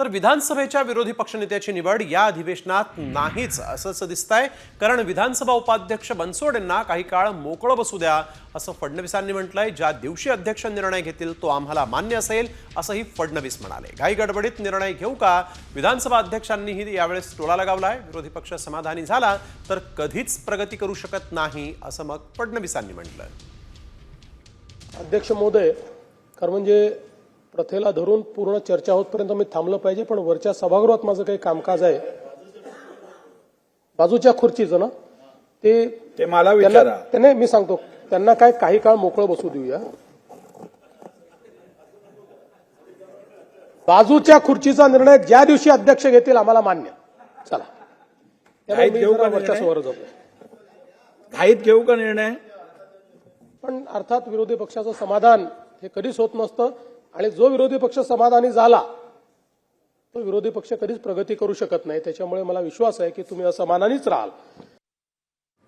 तर विधानसभेच्या विरोधी पक्षनेत्याची निवड या अधिवेशनात नाहीच असंच दिसतंय, कारण विधानसभा उपाध्यक्ष बनसोड यांना काही काळ मोकळं बसू द्या असं फडणवीसांनी म्हटलंय. ज्या दिवशी अध्यक्ष निर्णय घेतील तो आम्हाला मान्य असेल असंही फडणवीस म्हणाले. घाई गडबडीत निर्णय घेऊ का, विधानसभा अध्यक्षांनीही यावेळेस टोला लगावलाय. विरोधी पक्ष समाधानी झाला तर कधीच प्रगती करू शकत नाही असं मग फडणवीसांनी म्हटलंय. अध्यक्ष महोदय, खरं म्हणजे प्रथेला धरून पूर्ण चर्चा होतपर्यंत मी थांबलं पाहिजे, पण वरच्या सभागृहात माझं काही कामकाज आहे. बाजूच्या खुर्चीचं ना ते मला विचारा. त्याने मी सांगतो त्यांना काय काही काळ मोकळं बसू देऊया. बाजूच्या खुर्चीचा निर्णय ज्या दिवशी अध्यक्ष घेतील आम्हाला मान्य. चला त्यामुळे मी जरा वरच्या सभागृहावर जातो. घाईत घेऊ का निर्णय? पण अर्थात विरोधी पक्षाचं समाधान हे कधीच होत नसतं, आणि जो विरोधी पक्ष समाधानी झाला तो विरोधी पक्ष कधीच प्रगती करू शकत नाही. त्याच्यामुळे मला विश्वास आहे की तुम्ही असमाधानीच राहाल.